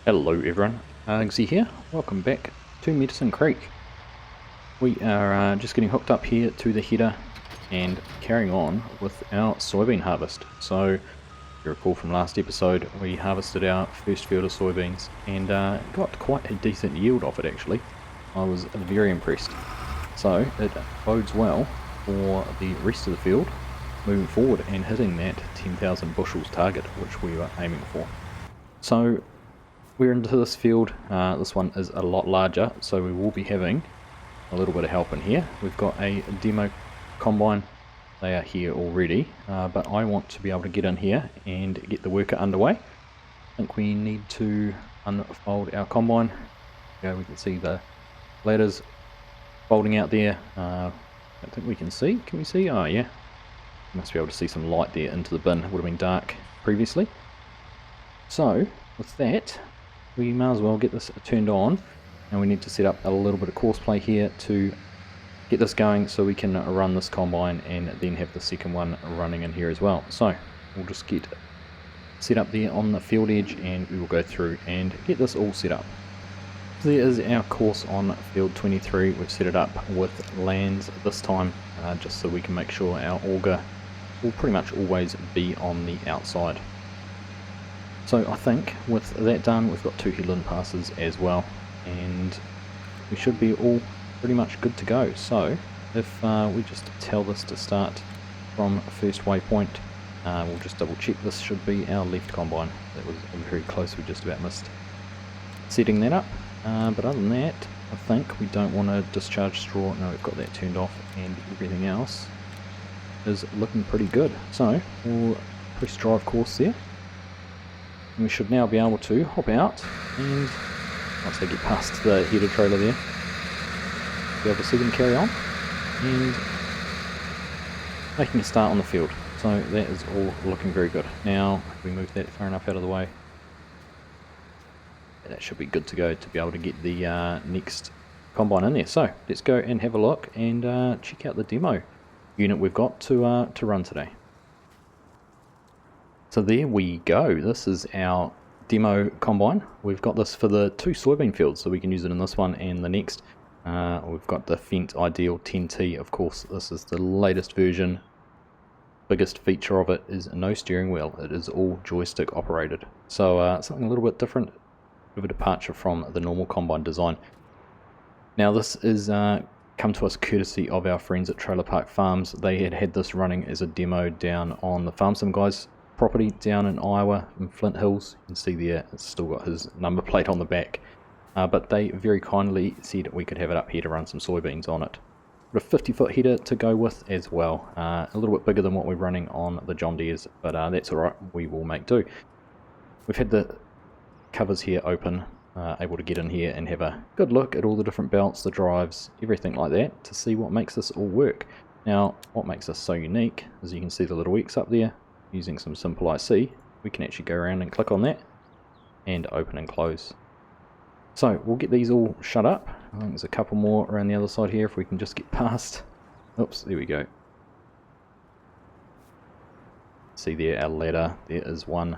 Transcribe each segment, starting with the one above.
Hello everyone, Argsy here. Welcome back to Medicine Creek. We are just getting hooked up here to the header and carrying on with our soybean harvest. So, if you recall from last episode, we harvested our first field of soybeans and got quite a decent yield off it actually. I was very impressed. So, it bodes well for the rest of the field moving forward and hitting that 10,000 bushels target which we were aiming for. So, we're into this field. This one is a lot larger, so we will be having a little bit of help in here. We've got a demo combine. They are here already, but I want to be able to get in here and get the worker underway. I think we need to unfold our combine. Yeah, we can see the ladders folding out there. I don't think we can see. Can we see? Oh yeah. Must be able to see some light there into the bin. It would have been dark previously. So, with that, we might as well get this turned on, and we need to set up a little bit of course play here to get this going so we can run this combine and then have the second one running in here as well. So we'll just get set up there on the field edge and we will go through and get this all set up. There is our course on field 23. We've set it up with lands this time just so we can make sure our auger will pretty much always be on the outside. So I think with that done, we've got 2 headland passes as well, and we should be all pretty much good to go. So if we just tell this to start from first waypoint, we'll just double check this should be our left combine. That was very close, we just about missed setting that up. But other than that, I think we don't want to discharge straw. No, we've got that turned off, and everything else is looking pretty good. So we'll press drive course there. We should now be able to hop out, and once they get past the header trailer there, be able to see them carry on and making a start on the field. So that is all looking very good. Now if we move that far enough out of the way, that should be good to go to be able to get the next combine in there. So let's go and have a look and check out the demo unit we've got to run today. So there we go. This is our demo combine. We've got this for the 2 soybean fields, so we can use it in this one and the next. We've got the Fendt Ideal 10T, of course. This is the latest version. Biggest feature of it is no steering wheel. It is all joystick operated. So something a little bit different, a bit of a departure from the normal combine design. Now this is come to us courtesy of our friends at Trailer Park Farms. They had this running as a demo down on the Farm Sim Guys property down in Iowa in Flint Hills. You can see there it's still got his number plate on the back, but they very kindly said we could have it up here to run some soybeans on it. Got a 50-foot header to go with as well, a little bit bigger than what we're running on the John Deeres, but that's alright, we will make do. We've had the covers here open, able to get in here and have a good look at all the different belts, the drives, everything like that, to see what makes this all work. Now what makes this so unique is you can see the little X up there. Using some simple IC, we can actually go around and click on that and open and close. So we'll get these all shut up. I think there's a couple more around the other side here if we can just get past. Oops, there we go. See there our ladder, there is one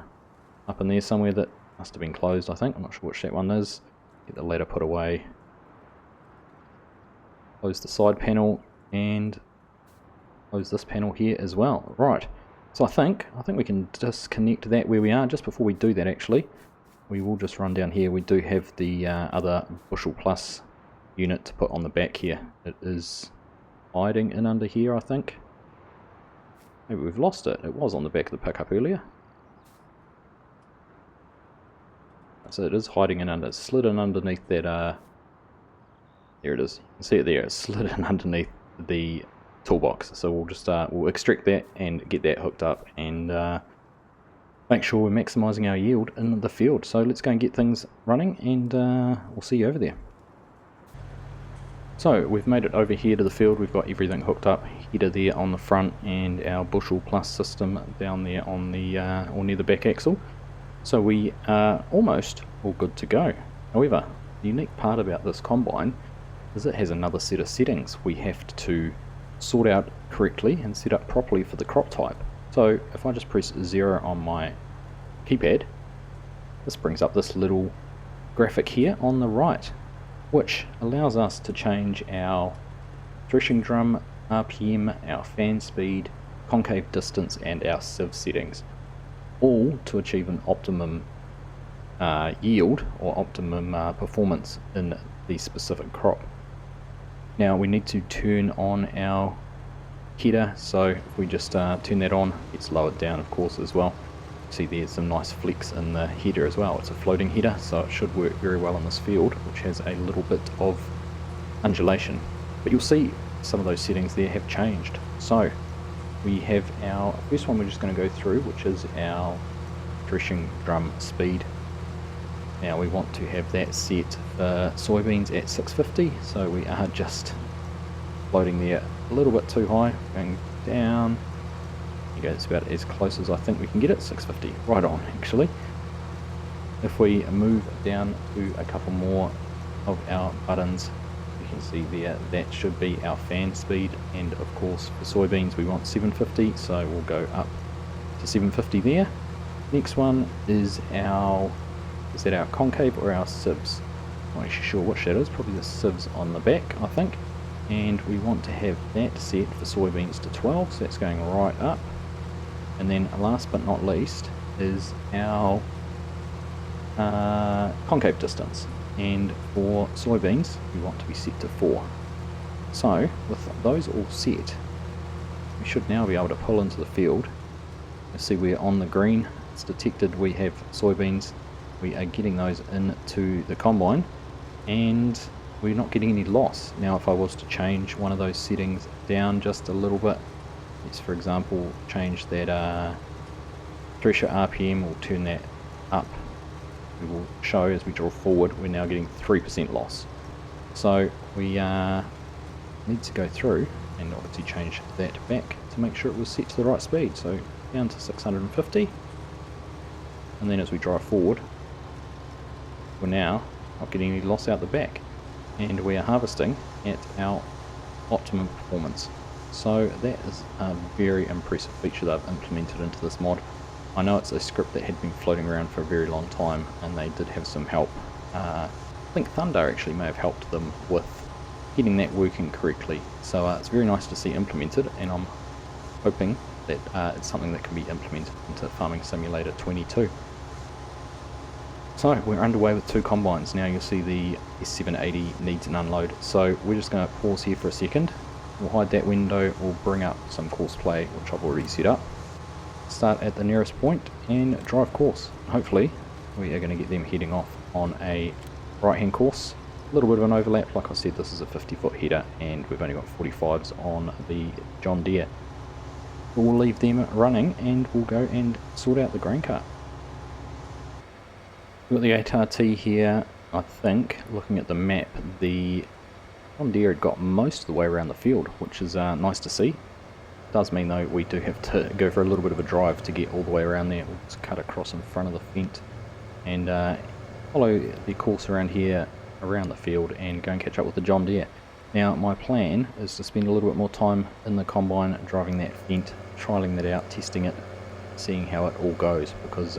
up in there somewhere that must have been closed, I think. I'm not sure which that one is. Get the ladder put away. Close the side panel and close this panel here as well. Right. So I think we can disconnect that where we are. Just before we do that actually, we will just run down here. We do have the other bushel plus unit to put on the back here. It is hiding in under here, I think. Maybe we've lost it. It was on the back of the pickup earlier. So it is hiding in under, it's slid in underneath that, there it is. You can see it there, it's slid in underneath the toolbox. So we'll just we'll extract that and get that hooked up and make sure we're maximizing our yield in the field. So let's go and get things running, and we'll see you over there. So we've made it over here to the field. We've got everything hooked up, header there on the front and our bushel plus system down there on the or near the back axle. So we are almost all good to go. However, the unique part about this combine is it has another set of settings we have to sort out correctly and set up properly for the crop type. So if I just press 0 on my keypad, this brings up this little graphic here on the right, which allows us to change our threshing drum RPM, our fan speed, concave distance, and our sieve settings, all to achieve an optimum yield or optimum performance in the specific crop. Now we need to turn on our header, so if we just turn that on, it's lowered down of course as well. See there's some nice flex in the header as well. It's a floating header, so it should work very well in this field, which has a little bit of undulation. But you'll see some of those settings there have changed. So we have our first one we're just going to go through, which is our threshing drum speed. Now we want to have that set for soybeans at 650, so we are just floating there a little bit too high, going down. There you go, it's about as close as I think we can get it, 650, right on actually. If we move down to a couple more of our buttons, you can see there that should be our fan speed, and of course for soybeans we want 750, so we'll go up to 750 there. Next one is our, is that our concave or our sieves? I'm not actually sure which that is, probably the sieves on the back I think, and we want to have that set for soybeans to 12, so that's going right up. And then last but not least is our concave distance, and for soybeans we want to be set to 4. So with those all set, we should now be able to pull into the field. You see we're on the green, it's detected we have soybeans, we are getting those into the combine and we're not getting any loss. Now if I was to change one of those settings down just a little bit, let's for example change that thresher RPM, we'll turn that up, we will show as we draw forward we're now getting 3% loss. So we need to go through and obviously change that back to make sure it was set to the right speed, so down to 650, and then as we drive forward we're now not getting any loss out the back, and we are harvesting at our optimum performance. So that is a very impressive feature that I've implemented into this mod. I know it's a script that had been floating around for a very long time, and they did have some help. I think Thunder actually may have helped them with getting that working correctly. So it's very nice to see implemented, and I'm hoping that it's something that can be implemented into Farming Simulator 22. So we're underway with 2 combines. Now you'll see the S780 needs an unload. So we're just going to pause here for a second. We'll hide that window, we'll bring up some course play, which I've already set up. Start at the nearest point and drive course. Hopefully we are going to get them heading off on a right hand course. A little bit of an overlap, like I said this is a 50-foot header and we've only got 45s on the John Deere. We'll leave them running and we'll go and sort out the grain cart. We've got the 8RT here. I think, looking at the map, the John Deere had got most of the way around the field, which is nice to see. Does mean though we do have to go for a little bit of a drive to get all the way around there. We'll just cut across in front of the Fendt and follow the course around here, around the field, and go and catch up with the John Deere. Now my plan is to spend a little bit more time in the combine driving that Fendt, trialling that out, testing it, seeing how it all goes, because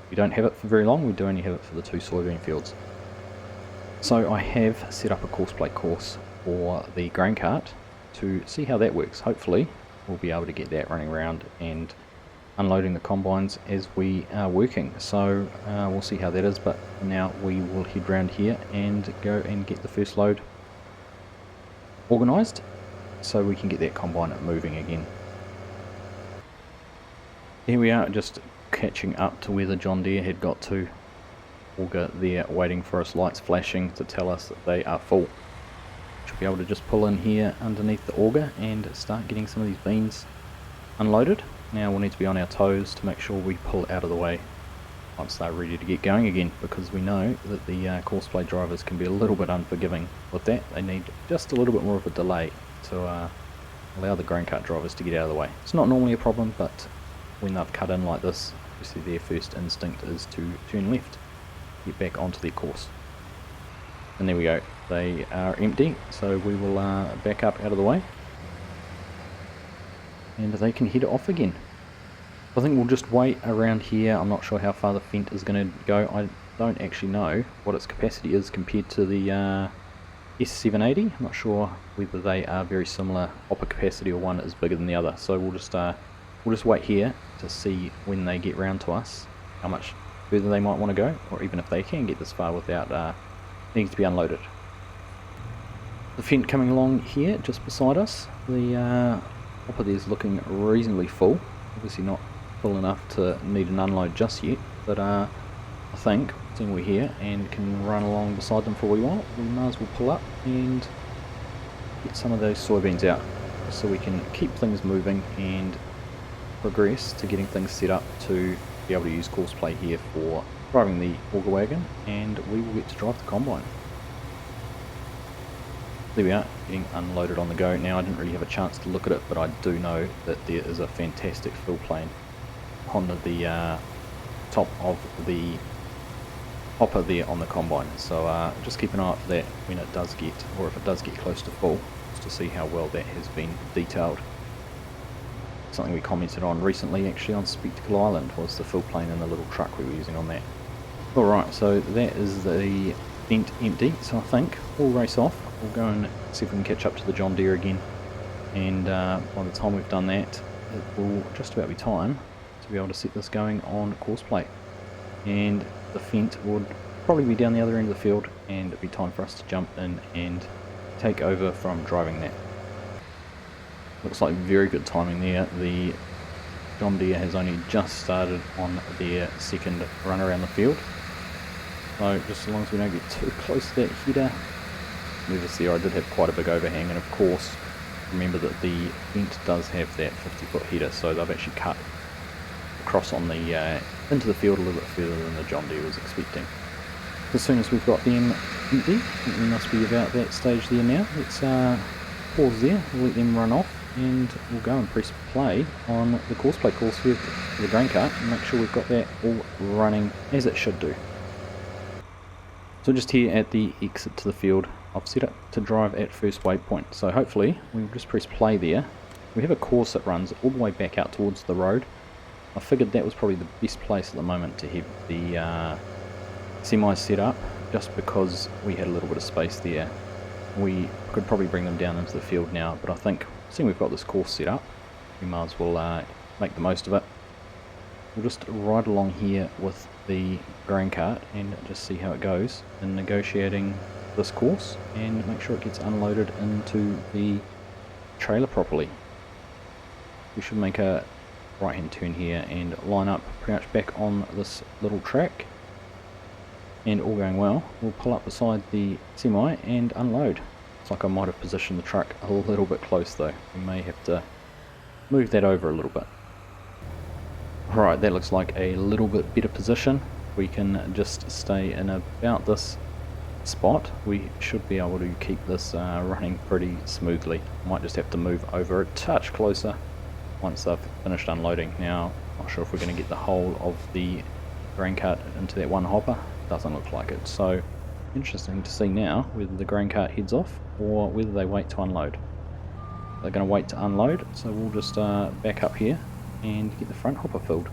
we don't have it for very long, we do only have it for the 2 soybean fields. So I have set up a course play course for the grain cart to see how that works. Hopefully we'll be able to get that running around and unloading the combines as we are working. So we'll see how that is, but now we will head round here and go and get the first load organised so we can get that combine moving again. Here we are, just catching up to where the John Deere had got to. Auger there waiting for us, lights flashing to tell us that they are full. Should be able to just pull in here underneath the auger and start getting some of these beans unloaded. Now we'll need to be on our toes to make sure we pull out of the way once they're ready to get going again, because we know that the courseplay drivers can be a little bit unforgiving with that. They need just a little bit more of a delay to allow the grain cart drivers to get out of the way. It's not normally a problem, but when they've cut in like this, obviously their first instinct is to turn left, get back onto their course. And there we go, they are empty, so we will back up out of the way and they can head off again. I think we'll just wait around here. I'm not sure how far the Fendt is going to go. I don't actually know what its capacity is compared to the S780. I'm not sure whether they are very similar hopper capacity or one is bigger than the other. So we'll just wait here to see when they get round to us how much further they might want to go, or even if they can get this far without needing to be unloaded. The Fendt coming along here just beside us. The hopper there is looking reasonably full. Obviously not full enough to need an unload just yet, but I think, seeing we're here and can run along beside them for a wee while, we might as well pull up and get some of those soybeans out so we can keep things moving and progress to getting things set up to be able to use courseplay here for driving the auger wagon, and we will get to drive the combine. There we are, getting unloaded on the go. Now I didn't really have a chance to look at it, but I do know that there is a fantastic fill plane on the top of the hopper there on the combine, so just keep an eye out for that when it does get, or if it does get close to full, just to see how well that has been detailed. Something we commented on recently actually on Spectacle Island was the fill plane and the little truck we were using on that. Alright, so that is the Fendt empty, so I think we'll race off. We'll go and see if we can catch up to the John Deere again, and by the time we've done that, it will just about be time to be able to set this going on courseplay. And the Fendt would probably be down the other end of the field, and it'd be time for us to jump in and take over from driving that. Looks like very good timing there. The John Deere has only just started on their second run around the field, so just as long as we don't get too close to that header. Notice there I did have quite a big overhang, and of course remember that the Fendt does have that 50-foot header, so they've actually cut across on the into the field a little bit further than the John Deere was expecting. As soon as we've got them empty, I think we must be about that stage there now. Let's pause there, we'll let them run off, and we'll go and press play on the courseplay course here for the grain cart and make sure we've got that all running as it should do. So just here at the exit to the field, I've set it to drive at first waypoint, so hopefully we'll just press play there. We have a course that runs all the way back out towards the road. I figured that was probably the best place at the moment to have the semi set up, just because we had a little bit of space there. We could probably bring them down into the field now, but I think seeing we've got this course set up, we might as well make the most of it. We'll just ride along here with the grain cart and just see how it goes in negotiating this course, and make sure it gets unloaded into the trailer properly. We should make a right hand turn here and line up pretty much back on this little track, and all going well we'll pull up beside the semi and unload. It's like I might have positioned the truck a little bit close though. We may have to move that over a little bit. Alright, that looks like a little bit better position. We can just stay in about this spot. We should be able to keep this running pretty smoothly. Might just have to move over a touch closer once I've finished unloading. Now, not sure if we're going to get the whole of the grain cart into that one hopper. Doesn't look like it. So, interesting to see now whether the grain cart heads off or whether they wait to unload. They're going to wait to unload, so we'll just back up here and get the front hopper filled.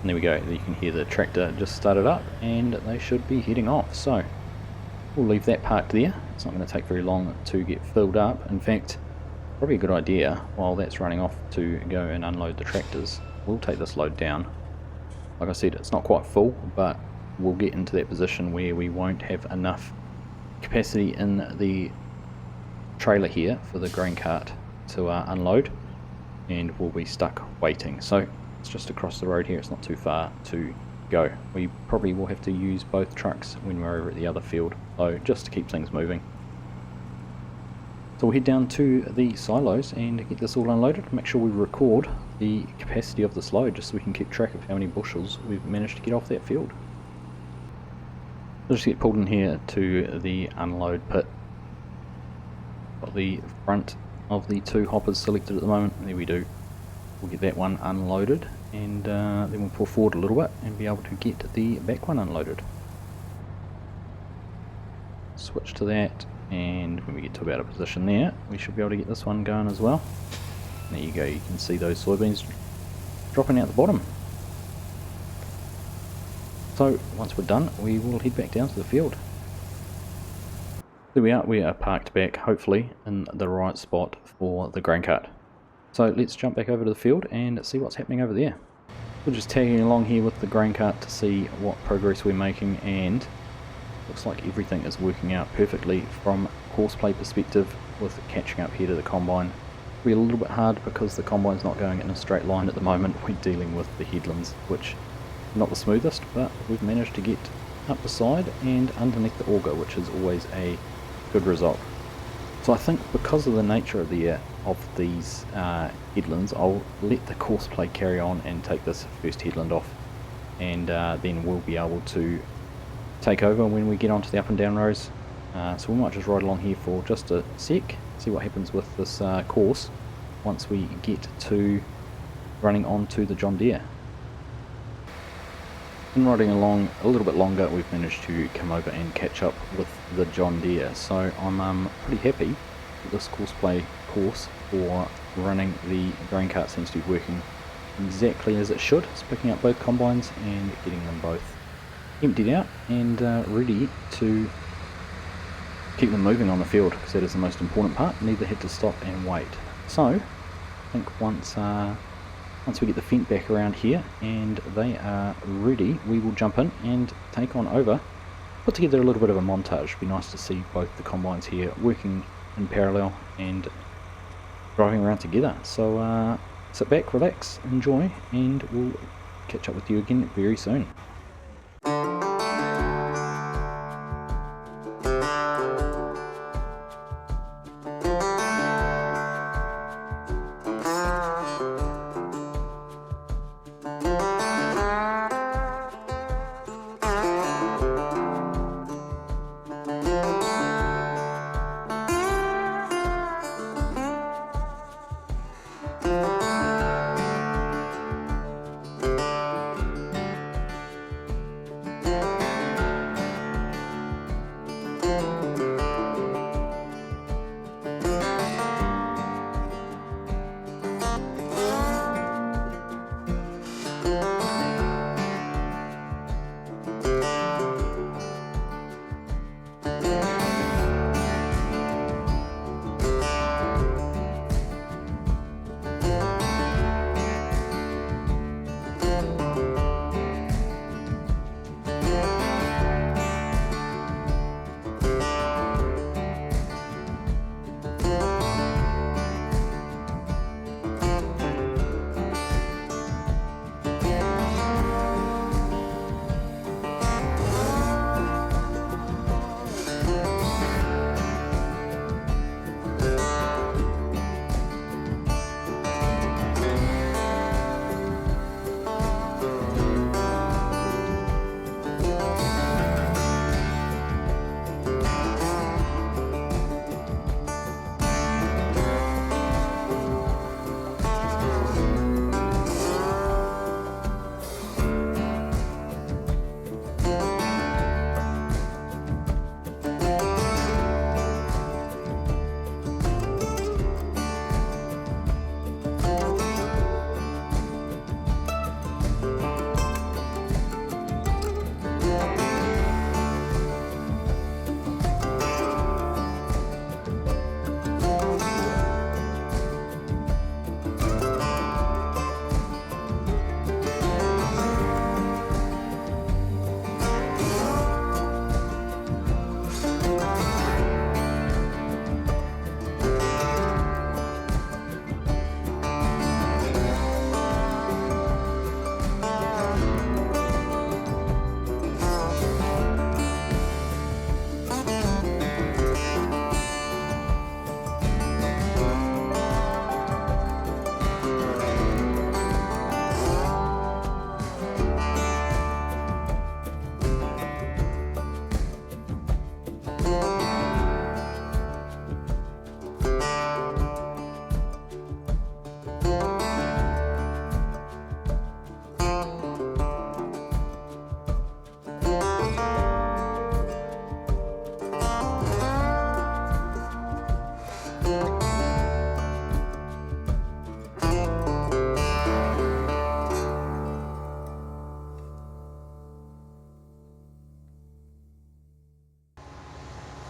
And there we go, you can hear the tractor just started up and they should be heading off. So we'll leave that parked there. It's not going to take very long to get filled up. In fact, probably a good idea while that's running off to go and unload the tractors. We'll take this load down. Like I said, it's not quite full, but we'll get into that position where we won't have enough capacity in the trailer here for the grain cart to unload, and we'll be stuck waiting. So it's just across the road here, it's not too far to go. We probably will have to use both trucks when we're over at the other field, so just to keep things moving. So we'll head down to the silos and get this all unloaded. Make sure we record the capacity of this load just so we can keep track of how many bushels we've managed to get off that field. We'll just get pulled in here to the unload pit. Got the front of the two hoppers selected at the moment. There we do. We'll get that one unloaded, and then we'll pull forward a little bit and be able to get the back one unloaded. Switch to that, and when we get to about a position there, we should be able to get this one going as well. There you go, you can see those soybeans dropping out the bottom. So once we're done, we will head back down to the field. There we are parked back, hopefully in the right spot for the grain cart. So let's jump back over to the field and see what's happening over there. We're just tagging along here with the grain cart to see what progress we're making, and looks like everything is working out perfectly from horseplay perspective with catching up here to the combine. It'll be a little bit hard because the combine's not going in a straight line at the moment. We're dealing with the headlands, which are not the smoothest, but we've managed to get up the side and underneath the auger, which is always a good result. So I think because of the nature of these headlands, I'll let the courseplay carry on and take this first headland off, and then we'll be able to take over when we get onto the up and down rows. So we might just ride along here for just a sec, see what happens with this course once we get to running onto the John Deere. In riding along a little bit longer, we've managed to come over and catch up with the John Deere, so I'm pretty happy that this courseplay course for running the grain cart seems to be working exactly as it should. It's picking up both combines and getting them both emptied out and ready to keep them moving on the field, because that is the most important part. Neither had to stop and wait. So I think once we get the Fendt back around here and they are ready, we will jump in and take on over, put together a little bit of a montage. It'd be nice to see both the combines here working in parallel and driving around together. So sit back, relax, enjoy, and we'll catch up with you again very soon.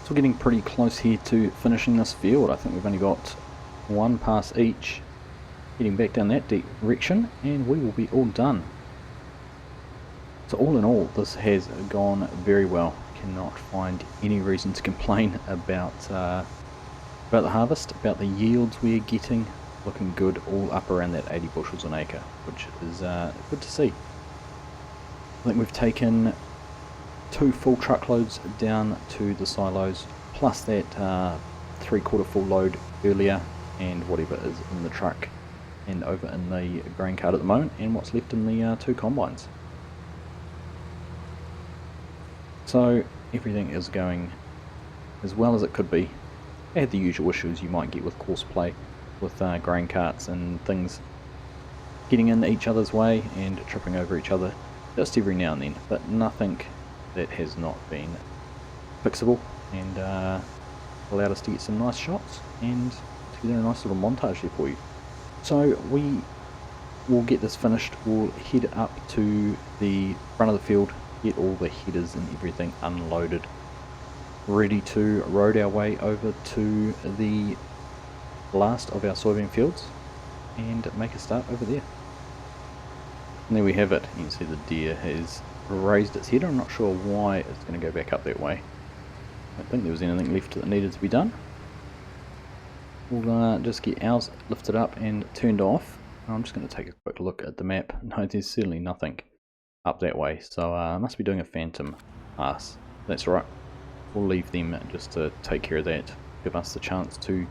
So we're getting pretty close here to finishing this field. I think we've only got one pass each, heading back down that direction, and we will be all done. So all in all, this has gone very well. Cannot find any reason to complain about the harvest, about the yields we're getting. Looking good, all up around that 80 bushels an acre, which is good to see. I think we've taken 2 full truckloads down to the silos, plus that 3/4 full load earlier, and whatever is in the truck and over in the grain cart at the moment, and what's left in the 2 combines. So everything is going as well as it could be. I had the usual issues you might get with course play, with grain carts and things getting in each other's way and tripping over each other just every now and then, but nothing that has not been fixable, and allowed us to get some nice shots and together a nice little montage there for you. So we will get this finished. We'll head up to the front of the field, get all the headers and everything unloaded, ready to road our way over to the last of our soybean fields and make a start over there. And there we have it. You can see the deer has raised its header. I'm not sure why it's going to go back up that way. I don't think there was anything left that needed to be done. We'll just get ours lifted up and turned off. I'm just going to take a quick look at the map. No, there's certainly nothing up that way, so I must be doing a phantom pass. That's right. We'll leave them just to take care of that, give us the chance to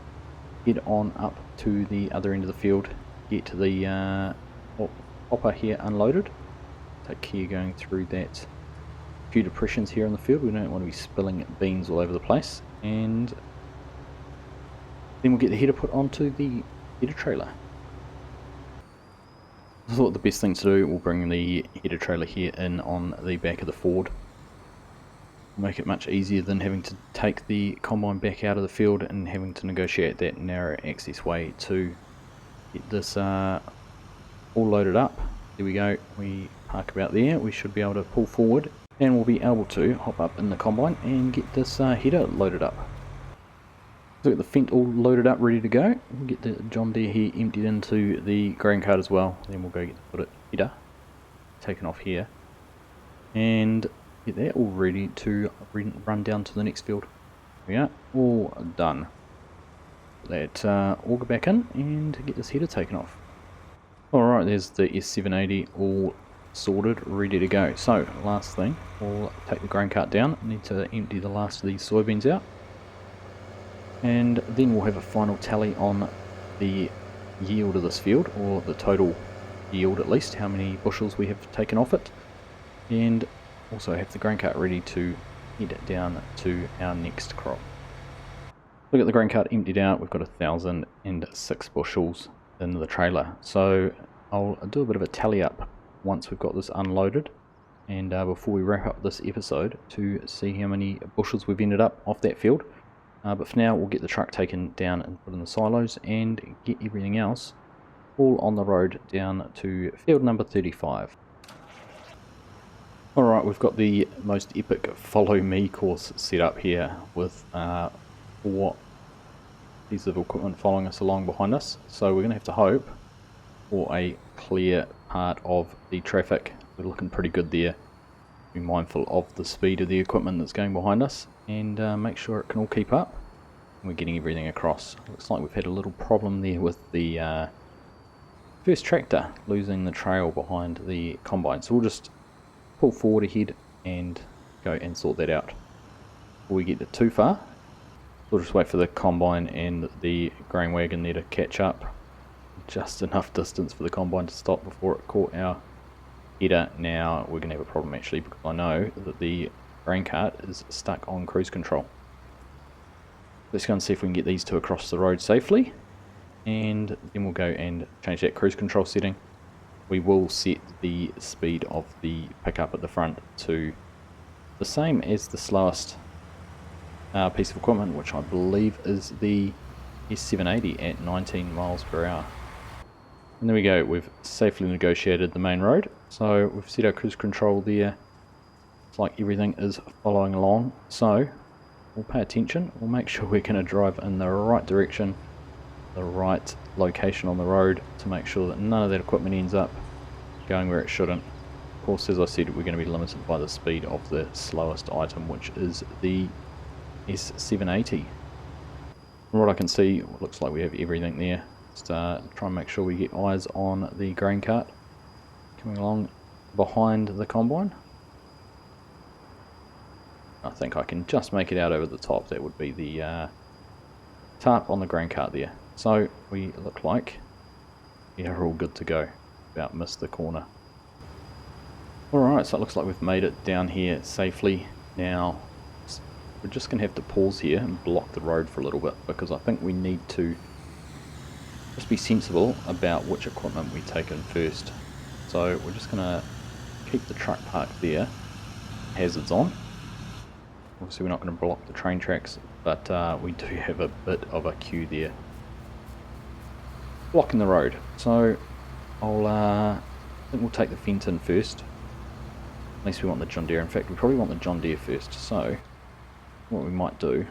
head on up to the other end of the field, get the hopper here unloaded. Take care going through that few depressions here in the field. We don't want to be spilling beans all over the place, and then we'll get the header put onto the header trailer. I thought the best thing to do, we'll bring the header trailer here in on the back of the Ford. Make it much easier than having to take the combine back out of the field and having to negotiate that narrow access way to get this all loaded up. There we go, we park about there. We should be able to pull forward and we'll be able to hop up in the combine and get this header loaded up. So we've got the Fendt all loaded up, ready to go. We'll get the John Deere here emptied into the grain cart as well. Then we'll go get the header taken off here and get that all ready to run down to the next field. There we are, all done. Let auger back in and get this header taken off. Alright, there's the S780 all sorted, ready to go. So, last thing, we'll take the grain cart down. Need to empty the last of these soybeans out. And then we'll have a final tally on the yield of this field, or the total yield at least, how many bushels we have taken off it. And also have the grain cart ready to head down to our next crop. Look at the grain cart emptied out. We've got 1,006 bushels in the trailer. So I'll do a bit of a tally up once we've got this unloaded, and before we wrap up this episode, to see how many bushels we've ended up off that field. But for now, we'll get the truck taken down and put in the silos and get everything else all on the road down to field number 35. Alright, we've got the most epic follow me course set up here with 4 pieces of equipment following us along behind us. So we're going to have to hope for a clear part of the traffic. We're looking pretty good there. Be mindful of the speed of the equipment that's going behind us and make sure it can all keep up. We're getting everything across. Looks like we've had a little problem there with the first tractor losing the trail behind the combine. So we'll just pull forward ahead and go and sort that out. Before we get too far, we'll just wait for the combine and the grain wagon there to catch up. Just enough distance for the combine to stop before it caught our header. Now we're going to have a problem actually, because I know that the grain cart is stuck on cruise control. Let's go and see if we can get these two across the road safely, and then we'll go and change that cruise control setting. We will set the speed of the pickup at the front to the same as the slowest piece of equipment, which I believe is the S780 at 19 miles per hour. And there we go, we've safely negotiated the main road. So we've set our cruise control there. It's like everything is following along. So we'll pay attention. We'll make sure we're going to drive in the right direction, the right location on the road, to make sure that none of that equipment ends up going where it shouldn't. Of course, as I said, we're going to be limited by the speed of the slowest item, which is the S780. From what I can see, it looks like we have everything there. Just try and make sure we get eyes on the grain cart coming along behind the combine. I think I can just make it out over the top. That would be the tarp on the grain cart there. So we look like we are all good to go. About missed the corner. Alright, so it looks like we've made it down here safely. Now we're just going to have to pause here and block the road for a little bit, because I think we need to just be sensible about which equipment we take in first. So we're just going to keep the truck parked there, hazards on. Obviously we're not going to block the train tracks, but we do have a bit of a queue there blocking the road. So I think we'll take the Fendt in first, unless we want the John Deere. In fact, we probably want the John Deere first. So what we might do,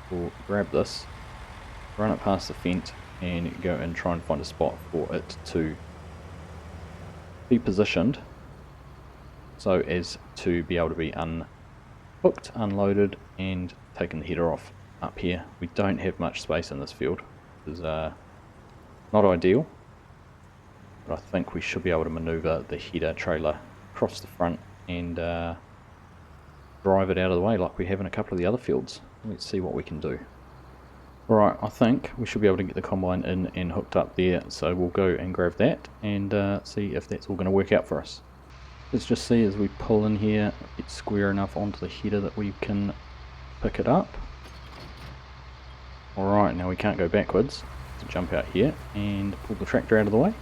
we'll grab this, run it past the Fendt, and go and try and find a spot for it to be positioned so as to be able to be unhooked, unloaded, and taken the header off. Up here we don't have much space in this field. It's not ideal, but I think we should be able to maneuver the header trailer across the front and drive it out of the way like we have in a couple of the other fields. Let's see what we can do. Alright, I think we should be able to get the combine in and hooked up there, so we'll go and grab that and see if that's all going to work out for us. Let's just see as we pull in here, it's square enough onto the header that we can pick it up. Alright, now we can't go backwards, to jump out here and pull the tractor out of the way.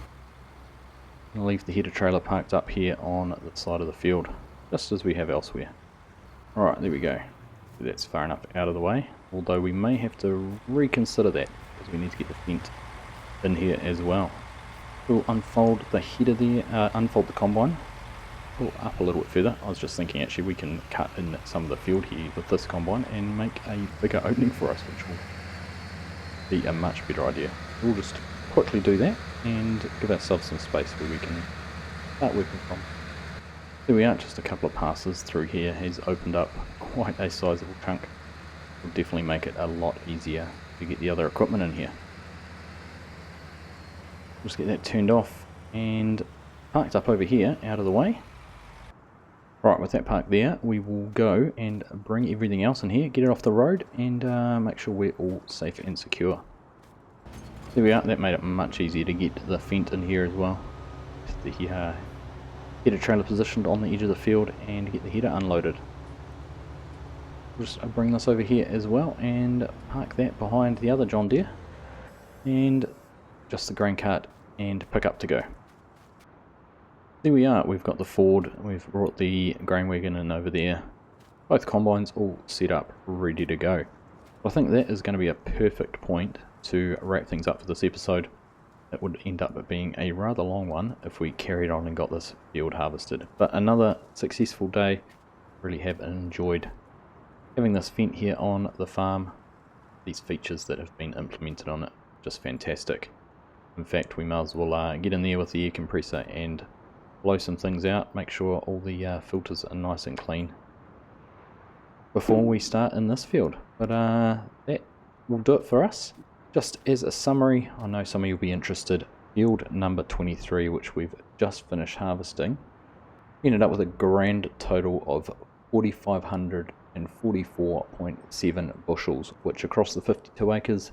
And leave the header trailer parked up here on the side of the field, just as we have elsewhere. Alright, there we go. That's far enough out of the way, although we may have to reconsider that, because we need to get the Fendt in here as well. We'll unfold the header there, unfold the combine, pull up a little bit further. I was just thinking actually we can cut in some of the field here with this combine and make a bigger opening for us, which will be a much better idea. We'll just quickly do that and give ourselves some space where we can start working from. There we are, just a couple of passes through here has opened up quite a sizable chunk. Will definitely make it a lot easier to get the other equipment in here. Just get that turned off and parked up over here out of the way. Right, with that parked there, we will go and bring everything else in here, get it off the road, and make sure we're all safe and secure. There we are, that made it much easier to get the Fendt in here as well. The header trailer positioned on the edge of the field and get the header unloaded. We'll just bring this over here as well and park that behind the other John Deere and just the grain cart and pick up to go. There we are, we've got the Ford, we've brought the grain wagon in over there, both combines all set up ready to go. I think that is going to be a perfect point to wrap things up for this episode. It would end up being a rather long one if we carried on and got this field harvested. But another successful day. Really have enjoyed having this Fendt here on the farm. These features that have been implemented on it, just fantastic. In fact, we may as well get in there with the air compressor and blow some things out, make sure all the filters are nice and clean before we start in this field. But that will do it for us. Just as a summary, I know some of you will be interested, field number 23, which we've just finished harvesting, ended up with a grand total of 4,544.7 bushels, which across the 52 acres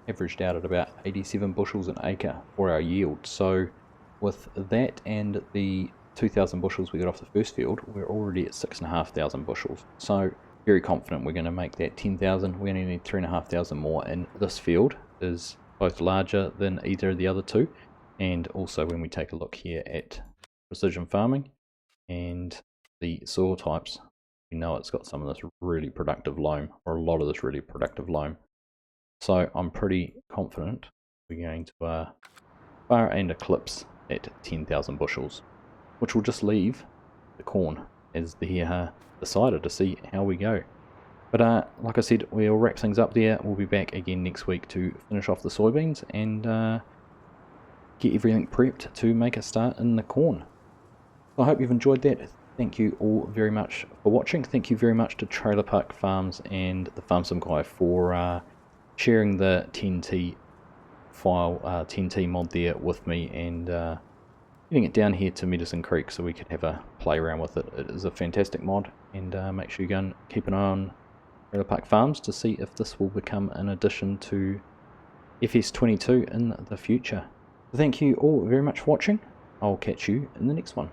averaged out at about 87 bushels an acre for our yield. So with that and the 2,000 bushels we got off the first field, we're already at 6,500 bushels. So very confident we're going to make that 10,000. We only need 3,500 more, and this field is both larger than either of the other two. And also when we take a look here at precision farming and the soil types, we know it's got some of this really productive loam, or a lot of this really productive loam. So I'm pretty confident we're going to far and eclipse at 10,000 bushels, which will just leave the corn as the decider to see how we go. But like I said, we'll wrap things up there. We'll be back again next week to finish off the soybeans and get everything prepped to make a start in the corn. So I hope you've enjoyed that. Thank you all very much for watching. Thank you very much to Trailer Park Farms and the Farm Sim Guy for sharing the 10T file, 10T mod there with me, and getting it down here to Medicine Creek so we could have a play around with it. It is a fantastic mod, and make sure you go and keep an eye on Trailer Park Farms to see if this will become an addition to FS22 in the future. So thank you all very much for watching. I'll catch you in the next one.